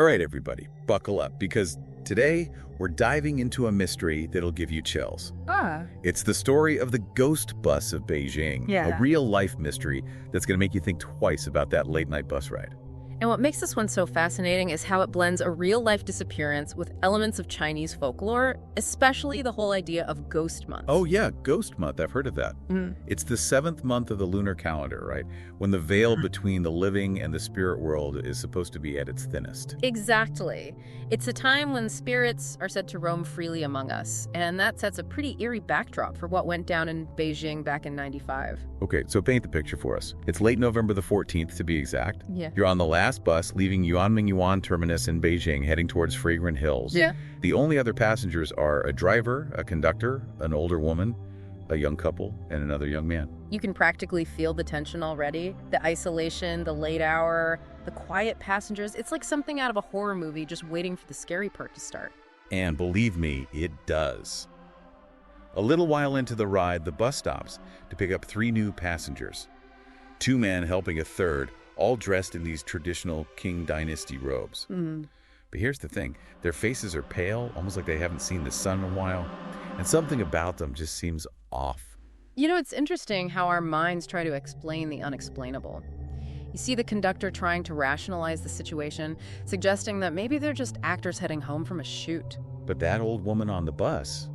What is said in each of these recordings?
All right, everybody, buckle up, because today we're diving into a mystery that'll give you chills. It's the story of the ghost bus of Beijing, a real-life mystery that's going to make you think twice about that late-night bus ride. And what makes this one so fascinating is how it blends a real-life disappearance with elements of Chinese folklore, especially the whole idea of ghost month. Oh yeah, ghost month, I've heard of that. It's the 7th month of the lunar calendar, right? When the veil between the living and the spirit world is supposed to be at its thinnest. Exactly. It's a time when spirits are said to roam freely among us, and that sets a pretty eerie backdrop for what went down in Beijing back in '95. Okay, so paint the picture for us. It's late November the 14th, to be exact. Yeah. You're on the last bus leaving Yuanmingyuan terminus in Beijing, heading towards Fragrant Hills. Yeah. The only other passengers are a driver, a conductor, an older woman, a young couple, and another young man. You can practically feel the tension already. The isolation, the late hour, the quiet passengers. It's like something out of a horror movie just waiting for the scary part to start. And believe me, it does. A little while into the ride, the bus stops to pick up 3 new passengers. 2 men helping a third, all dressed in these traditional Qing Dynasty robes. But here's the thing. Their faces are pale, almost like they haven't seen the sun in a while. And something about them just seems off. You know, it's interesting how our minds try to explain the unexplainable. You see the conductor trying to rationalize the situation, suggesting that maybe they're just actors heading home from a shoot. But that old woman on the bus,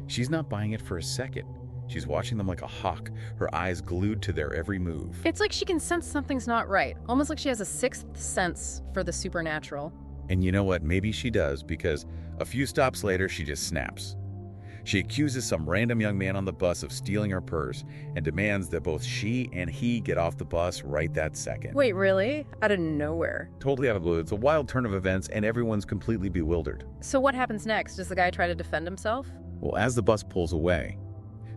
she's not buying it for a second. She's watching them like a hawk, her eyes glued to their every move. It's like she can sense something's not right, almost like she has a 6th sense for the supernatural. And you know what? Maybe she does, because a few stops later, she just snaps. She accuses some random young man on the bus of stealing her purse and demands that both she and he get off the bus right that second. Wait, really? Out of nowhere? Totally out of the blue. It's a wild turn of events, and everyone's completely bewildered. So what happens next? Does the guy try to defend himself? Well, as the bus pulls away,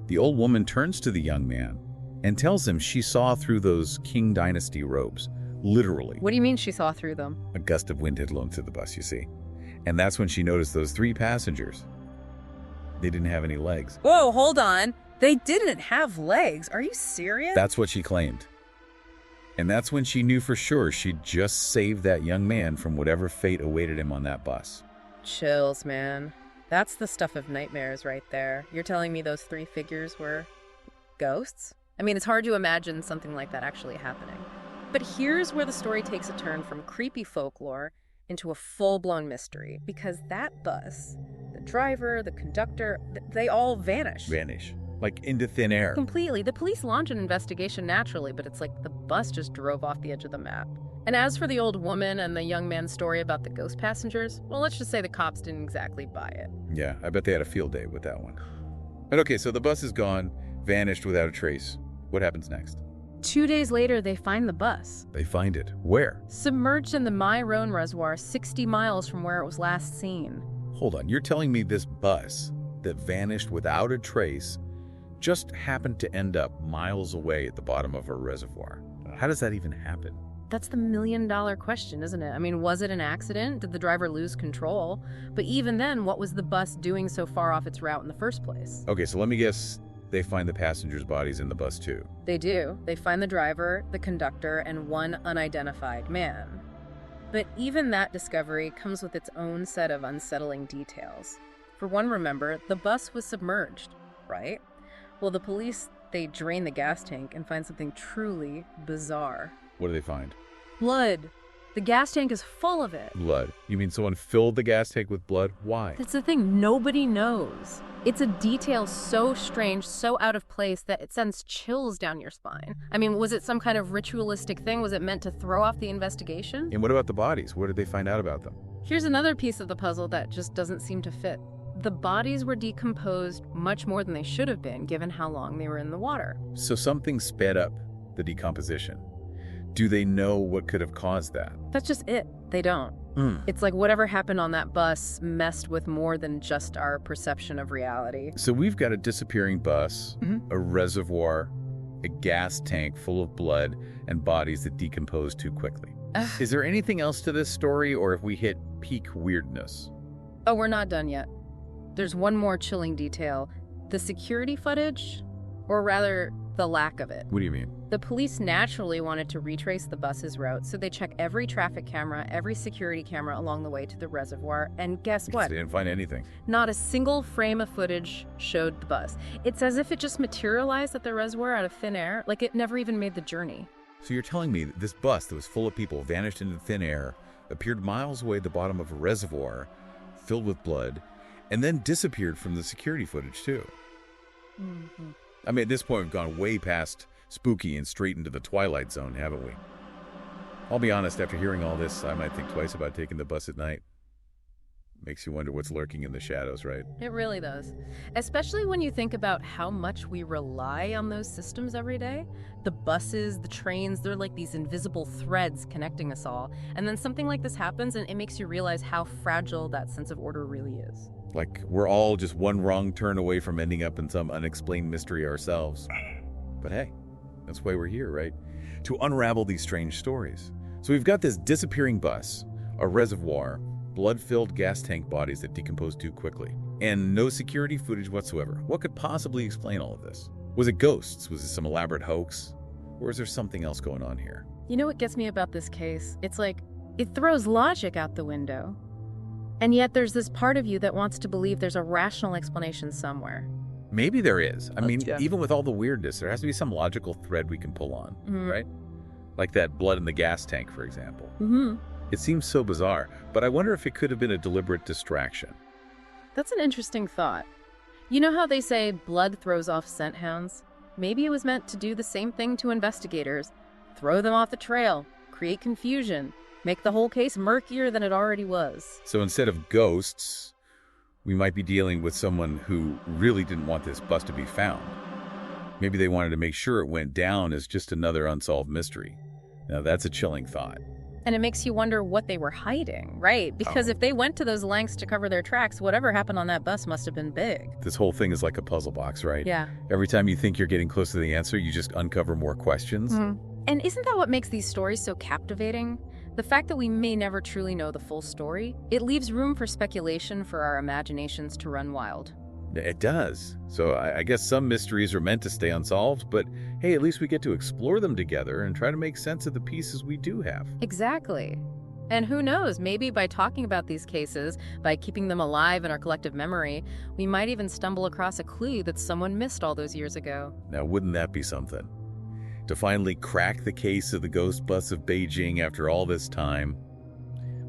the old woman turns to the young man and tells him she saw through those Qing Dynasty robes. Literally. What do you mean she saw through them? A gust of wind had blown through the bus, you see. And that's when she noticed those 3 passengers. They didn't have any legs. Whoa, hold on. They didn't have legs. Are you serious? That's what she claimed. And that's when she knew for sure she'd just saved that young man from whatever fate awaited him on that bus. Chills, man. That's the stuff of nightmares right there. You're telling me those 3 figures were ghosts? I mean, it's hard to imagine something like that actually happening. But here's where the story takes a turn from creepy folklore into a full-blown mystery, because that bus, the driver, the conductor, they all vanish. Vanish. Like into thin air. Completely. The police launch an investigation naturally, but it's like the bus just drove off the edge of the map. And as for the old woman and the young man's story about the ghost passengers, well, let's just say the cops didn't exactly buy it. Yeah, I bet they had a field day with that one. But okay, so the bus is gone, vanished without a trace. What happens next? 2 days later, they find the bus. They find it. Where? Submerged in the Mai Rhone Reservoir, 60 miles from where it was last seen. Hold on, you're telling me this bus that vanished without a trace just happened to end up miles away at the bottom of a reservoir? How does that even happen? That's the million-dollar question, isn't it? I mean, was it an accident? Did the driver lose control? But even then, what was the bus doing so far off its route in the first place? Okay, so let me guess. They find the passengers' bodies in the bus too. They do. They find the driver, the conductor, and 1 unidentified man. But even that discovery comes with its own set of unsettling details. For one, remember, the bus was submerged, right? Well, the police, they drain the gas tank and find something truly bizarre. What do they find? Blood. The gas tank is full of it. Blood. You mean someone filled the gas tank with blood? Why? That's the thing. Nobody knows. It's a detail so strange, so out of place that it sends chills down your spine. I mean, was it some kind of ritualistic thing? Was it meant to throw off the investigation? And what about the bodies? What did they find out about them? Here's another piece of the puzzle that just doesn't seem to fit. The bodies were decomposed much more than they should have been, given how long they were in the water. So something sped up the decomposition. Do they know what could have caused that? That's just it. They don't. It's like whatever happened on that bus messed with more than just our perception of reality. So we've got a disappearing bus, a reservoir, a gas tank full of blood, and bodies that decompose too quickly. Is there anything else to this story, or have we hit peak weirdness? Oh, we're not done yet. There's one more chilling detail. The security footage, or rather, The lack of it. What do you mean? The police naturally wanted to retrace the bus's route, so they check every traffic camera, every security camera along the way to the reservoir, and guess what? They didn't find anything. Not a single frame of footage showed the bus. It's as if it just materialized at the reservoir out of thin air, like it never even made the journey. So you're telling me that this bus that was full of people vanished into thin air, appeared miles away at the bottom of a reservoir filled with blood, and then disappeared from the security footage too? Mm-hmm. I mean, at this point, we've gone way past spooky and straight into the Twilight Zone, haven't we? I'll be honest, after hearing all this, I might think twice about taking the bus at night. Makes you wonder what's lurking in the shadows, right? It really does. Especially when you think about how much we rely on those systems every day. The buses, the trains, they're like these invisible threads connecting us all. And then something like this happens and it makes you realize how fragile that sense of order really is. Like we're all just one wrong turn away from ending up in some unexplained mystery ourselves. But hey, that's why we're here, right? To unravel these strange stories. So we've got this disappearing bus, a reservoir, blood-filled gas tank bodies that decompose too quickly, and no security footage whatsoever. What could possibly explain all of this? Was it ghosts? Was it some elaborate hoax? Or is there something else going on here? You know what gets me about this case? It's like, it throws logic out the window. And yet there's this part of you that wants to believe there's a rational explanation somewhere. Maybe there is. I mean, yeah. even with all the weirdness, there has to be some logical thread we can pull on, right? Like that blood in the gas tank, for example. It seems so bizarre, but I wonder if it could have been a deliberate distraction. That's an interesting thought. You know how they say blood throws off scent hounds? Maybe it was meant to do the same thing to investigators. Throw them off the trail, create confusion, make the whole case murkier than it already was. So instead of ghosts, we might be dealing with someone who really didn't want this bus to be found. Maybe they wanted to make sure it went down as just another unsolved mystery. Now that's a chilling thought. And it makes you wonder what they were hiding, right? Because if they went to those lengths to cover their tracks, whatever happened on that bus must have been big. This whole thing is like a puzzle box, right? Yeah. Every time you think you're getting close to the answer, you just uncover more questions. And isn't that what makes these stories so captivating? The fact that we may never truly know the full story, it leaves room for speculation for our imaginations to run wild. It does. So I guess some mysteries are meant to stay unsolved, but hey, at least we get to explore them together and try to make sense of the pieces we do have. Exactly. And who knows, maybe by talking about these cases, by keeping them alive in our collective memory, we might even stumble across a clue that someone missed all those years ago. Now, wouldn't that be something? To finally crack the case of the ghost bus of Beijing after all this time.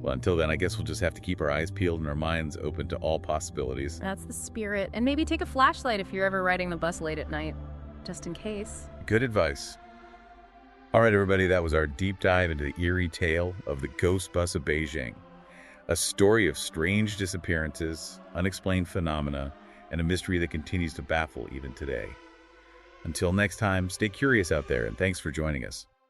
Well, until then, I guess we'll just have to keep our eyes peeled and our minds open to all possibilities. That's the spirit. And maybe take a flashlight if you're ever riding the bus late at night, just in case. Good advice. All right, everybody, that was our deep dive into the eerie tale of the ghost bus of Beijing. A story of strange disappearances, unexplained phenomena, and a mystery that continues to baffle even today. Until next time, stay curious out there, and thanks for joining us.